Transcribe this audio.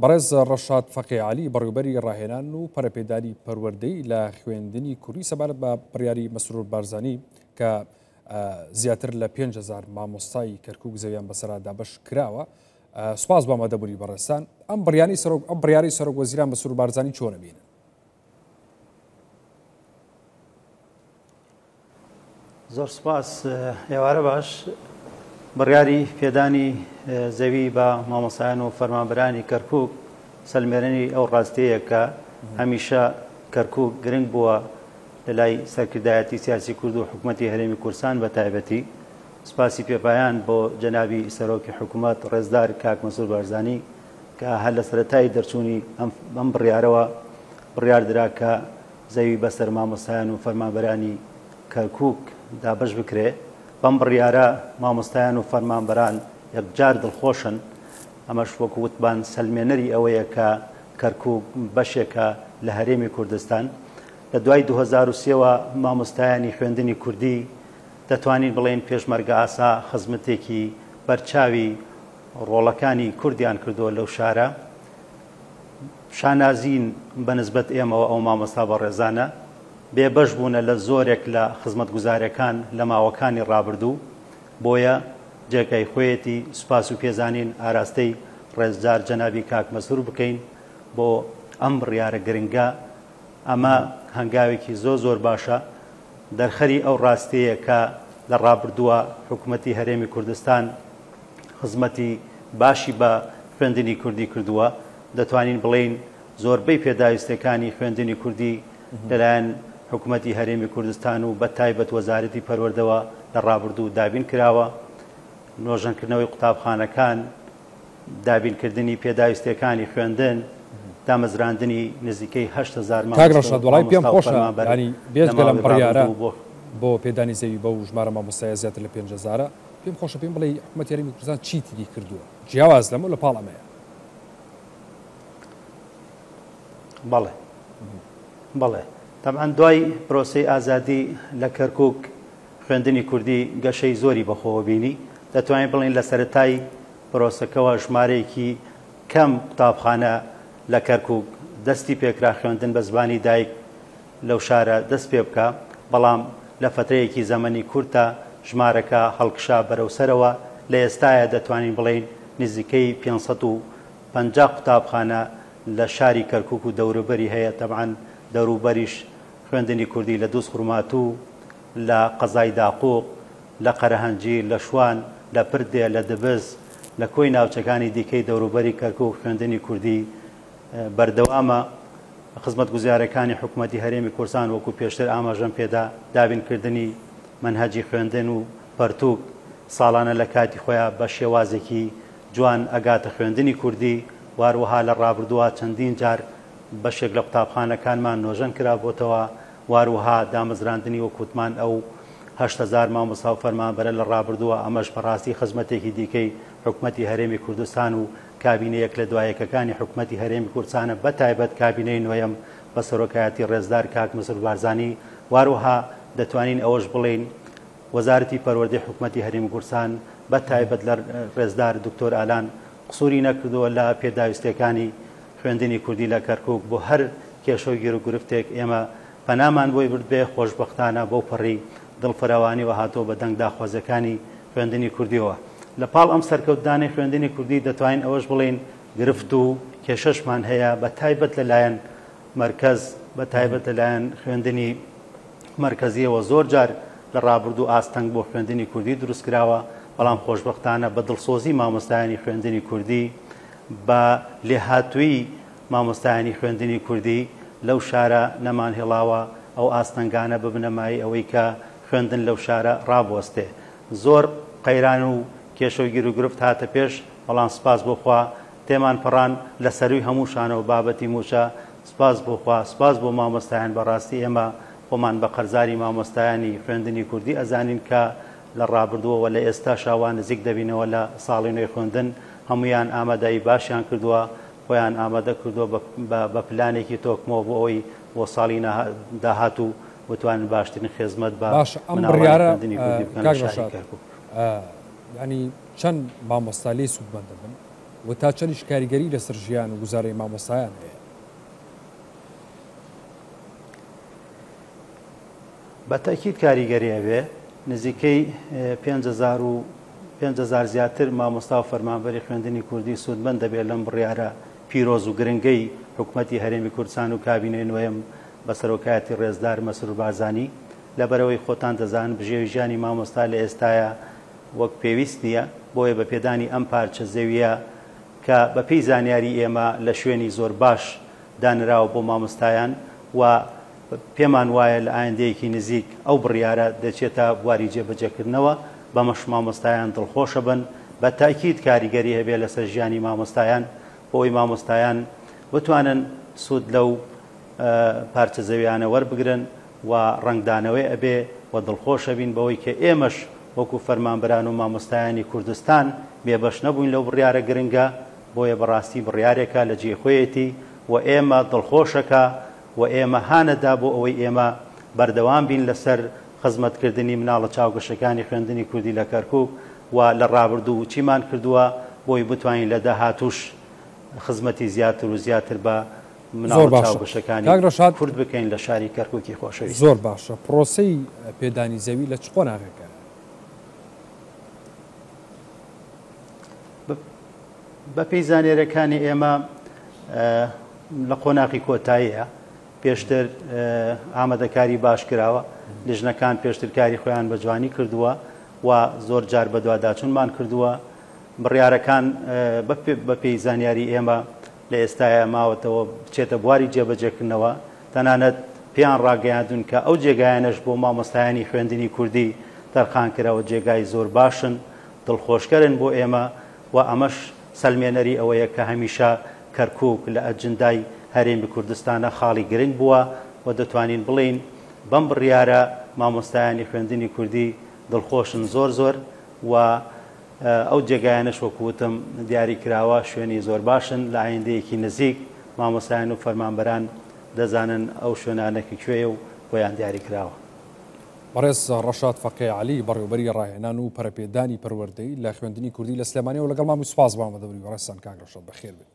بەڕێز ڕەشاد فەقی عەلی بەڕێوەبەری ڕاهێنان و پەرەپێدانی پەروەردەی لە خوێندنی کوردی سەبارەت بە بڕیاری مەسرور بارزانی کە زیاتر لە 5,000 مامۆستای کەرکووک زەویان بەسەرا دابەش کراوە. سوپاس بۆ ئامادەبووری بەڕێستان. ئەم بڕیاری سەرۆک وەزیران مەسرور بارزانی چۆنە بینن؟ زۆر سوپاس. ئێوارە باش. بڕیاری پێدانی زەوی بە مامۆستایان و فەرمانبەرانی کەرکووک سەلمێنەری ئەو ڕاستەیە کە هەمیشە کەرکووک گرنگ بووە لە لای سەرکردایەتی سیاسی کورد و حکوومەتی هەرێمی کوردستان بە تایبەتی. سپاسی پێپایان بۆ جەنابی سەرۆکی حکوومەت ڕێزدار کاک مەسرور بارزانی کە هەر لە سەرەتای دەرچوونی ئەم بڕیارەوە بڕیار درا کە زەوی بەسەر مامۆستایان و فەرمانبەرانی کەرکووک دابەش بکرێ. بەم بڕیارە مامۆستایان و فەرمانبەران یەکجار دڵخۆشن. ئەمەش وەکو وتبان سەلمێنەری ئەوەیە کە کەرکووک بەشێکە لە هەرێمی کوردستان. لە دوای 2003ەوە مامۆستایانی خوێندنی کوردی دەتوانین بڵێن پێشمەرگە ئاسا خزمەتێکی بەرچاوی ڕۆڵەکانی کوردیان کردووە لەو شارە. شانازین بەنسبەت ئێمەوە ئەو مامۆستا بەڕێزانە بێبەش بوونە لە زۆرێک لە خزمەتگوزاریەکان لە ماوەکانی ڕابردوو. بۆیە جێگای خۆیەتی سوپاس و پێزانین ئاراستەی ڕێزدار جەنابی کاک مەسرور بکەین بۆ ئەم بڕیارە گرنگە. ئەمە هەنگاوێکی زۆر باشە دەرخەری ئەو ڕاستەیە کە لە ڕابردووە حکوومەتی هەرێمی کوردستان خزمەتی باشی بە خوێندنی کوردی کردووە. دەتوانین بڵێین زۆربەی پێداویستەکانی خوێندنی کوردی لەلایەن حکوومەتی هەرێمی کوردستان و بە تایبەت وەزارەتی پەروەردەوە لە ڕابردوو دابین کراوە. نۆژەنکردنەوەی قوتابخانەکان، دابینکردنی پێداویستەکانی خوێندن، دامەزراندنی نزیکەی 8,000 کاگڕەشاد وڵای پێم خۆشە ینی بێجگە لەم بڕیارە بۆ پێدانی زەوی بە و ژمارە مامۆستایە زیاتر لە 5,000 پێم خۆشە پێم بڵێ حکوومەتی هەرێمی کوردستان چی تری کردووە؟ جیاواز لەمە لە پاڵ ئەمەیە. بەڵێ تەبعاً دوای پرۆسەی ئازادی لە کەرکووک خوێندنی کوردی گەشەی زۆری بەخۆوە بینی. دەتوانین بڵێن لە سەرەتای پرۆسەکەەوە ژمارەیەکی کەم قوتابخانە لە کەرکووک دەستی پێکرا خوێندن بە زبانی دایک لەو شارە دەست پێ بکە. بەڵام لە فترەیەکی زەمەنی کورتە ژمارەکە هەڵکشا بەرەوسەرەوە. لە ئێستاە دەتوانین بڵێن نزیکەی 550 قوتابخانە لە شاری کەرکووک و دەوروبەری هەیە. تەبعاً دەوروبەریش خوێندنی کوردی لە دووس خورماتوو، لە قەزای داقووق، لە قەرەهەنجی، لە شوان، لە پردێ، لە دبز، لە کۆی ناوچەکانی دیکەی دەوروبەری کەرکووک خوێندنی کوردی بەردەوامە. خزمەتگوزارەکانی حکوومەتی هەرێمی کوردستان وەکو پێشتر ئاماژەم پێدا دابینکردنی منهەجی خوێندن و پەرتووک ساڵانە لە کاتی خۆیان بە شێوازێکی جوان ئەگاتە خوێندنی کوردی. واروەها لە ڕابردووە چەندین جار بەشێک لە قوتابخانەکانمان نۆژەن کرا بۆتەوە. واروەها دامەزراندنی وەکوتمان ئەو 8,000 مامۆستا و فەرمانبەرە لە ڕابردووە. ئەمەش بەڕاستی خزمەتێکی دیکەی حکوومەتی هەرێمی کوردستان و کابینەیەک لە دوایەکەکانی حکوومەتی هەرێمی کوردستانە بە تایبەت کابینەی نوێیەم بە سەرۆکایەتی ڕێزدار کاک مەسرور بارزانی. واروەها دەتوانین ئەوەش بڵێن وەزارەتی پەروەردەی حکوومەتی هەرێمی کوردستان بە تایبەت لە ڕێزدار دکتۆر ئالان قسووری نەکردووە لە پێداویستەکانی خوێندنی کوردی لە کەرکووک. بۆ هەر کێشەی گیر و گرفتێک ئێمە پەنامان بۆی بردبێ. خۆشبەختانە بۆ پەڕی دڵفراوانیەوە هاتۆ بە دەنگ داخوازەکانی خوێندنی کوردیەوە. لە پاڵ ئەم سەرکەوتدانی خوێندنی کوردی دەتوانین ئەوەش بڵێن گرفت و کێشەشمان هەیە بە تایبەت لەلایەن مەرکەز، بە تایبەت لەلایەن خوێندنی مەرکەزیەوە زۆر جار لە ڕابردوو ئاستەنگ بۆ خوێندنی کوردی دروست کراوە. بەڵام خۆشبەختانە بە دڵسۆزی مامۆستایانی خوێندنی کوردی، بە لێهاتووی مامۆستایانی خوێندنی کوردی لەو شارە نەمان هێڵاوە ئەو ئاستەنگانە ببنەمایی ئەوەی کە خوێندن لەو شارە ڕابوەستێ. زۆر قەیران و کێشە و گیر و گرفت هاتە پێش، بەڵام سپاس بۆخوا تێمان پەڕان لە سەروی هەمووشانەوە بابەتی موچە. سپاس بۆخوا، سپاس بۆ مامۆستایان. بەڕاستی ئێمە خۆمان بە قەرزاری مامۆستایانی خوێندنی کوردی ئەزانین کە لە ڕابردووەوە لە ئێستا شاوان نزیک دەبینەوە لە ساڵی نوێی خوێندن. هەمویان ئامادەی باشیان کردووە، خۆیان ئامادە کردووە بە پلانێکی تۆکمەوە بۆ ئەوەی بۆ ساڵی داهاتوو بتوانن باشترین خێزمەت بە ئەم بڕیارە ینی چەند مامۆستا لێ سوودمەند دەبن و تا چەندیش کاریگەری لەسەر ژیان و گوزارەی مامۆستایان هەیە؟ بەتەکید کاریگەری هەبێ نزیکەی 5,000 زیاتر مامۆستا و فەرمانبەری خوێندنی کوردی سوودمەند دەبێت لەم بڕیارە پیرۆز و گرنگەی حکوومەتی هەرێمی کوردستان و کابینەی نوێم بە سەرۆکایەتی ڕێزدار مەسرور بارزانی لەبەرەوەی خۆتان دەزانن بژێوی ژیانی مامۆستا لە ئێستاە وەک پێویست نییە، بۆیە بە پێدانی ئەم پارچە زەویە کە بەپێی زانیاری ئێمە لە شوێنی زۆر باش دانراوە بۆ مامۆستایان و پێمان وایە لە ئایندەیەکی نزیک ئەو بڕیارە دەچێتە بواری جێبەجێکردنەوە بەمەش مامۆستایان دڵخۆشە بن. بە تاکید کاریگەری هەبێ لەسەر ژیانی مامۆستایان بۆی مامۆستایان بتوانن سوود لەو پارچە زەویانە وەربگرن و ڕنگدانەوەی ئەبێ و دڵخۆشە بین بەوەی کە ئێمەش وەکو فەرمانبەران و مامۆستایانی کوردستان بێبەش نەبووین لەو بڕیارە گرنگە، بۆیە بەڕاستی بڕیارێکە لە جێخۆیەتی و ئێمە دڵخۆشەکە و ئێمە هانەدا بۆ ئەوەی ئێمە بەردەوام بین لەسەر خزمەتکردنی مناڵە چاوگەشەکانی خوێندنی کوردی لە کەرکووک و لە ڕابردوو چیمان کردووە بۆی بتوانین لە داهاتووش خزمەتی زیاتر و زیاتر بە مناڵە چاوگەشەکانی کورد بکەین لە شاری کەرکووکی خۆشەویست. زۆر باشە. پرۆسەی پێدانی زەوی لە چ قۆناغێکە؟ بەپێی زانێرەکانی ئێمە لە قۆناغی کۆتاییە. پێشتر ئامادەکاری باش کراوە، لیژنەکان پێشتر کاری خۆیان بە جوانی کردووە و زۆر جار بە دوواداچوونمان کردووە. بڕیارەکان بەپێی زانیاری ئێمە لە ئێستاە ماوەتەوە بچێتە بواری جێبەجێکردنەوە. تەنانەت پێیان ڕاگەیاندون کە ئەو جێگایانەش بۆ مامۆستایانی خوێندنی کوردی تەرخان کراوە جێگای زۆر باشن، دڵخۆشکەرن بۆ ئێمە و ئەمەش سەلمێنەری ئەوەیە کە هەمیشە کەرکووک لە ئەجندای هەرێمی کوردستانە خاڵی گرنگ بووە و دەتوانین بڵین بەم بڕیارە مامۆستایانی خوێندنی کوردی دڵخۆشن زۆر و ئەو جێگایانەش وەکوتم دیاری کراوە شوێنی زۆر باشن. لە ئایندەیەکی نزیک مامۆستایان و فەرمانبەران دەزانن ئەو شوێنانێکی کوێیە و بۆیان دیاری کراوە. بەڕێز ڕەشاد فەقێ عەلی بەڕێوەبەری ڕاهێنان و پەرەپێدانی پەروەردەی لە خوێندنی کوردی لە سلێمانیەوە لەگەڵ مامی سوپاس بام بەدەوری ڕێستان کاک ڕەشاد بەخێر بێت.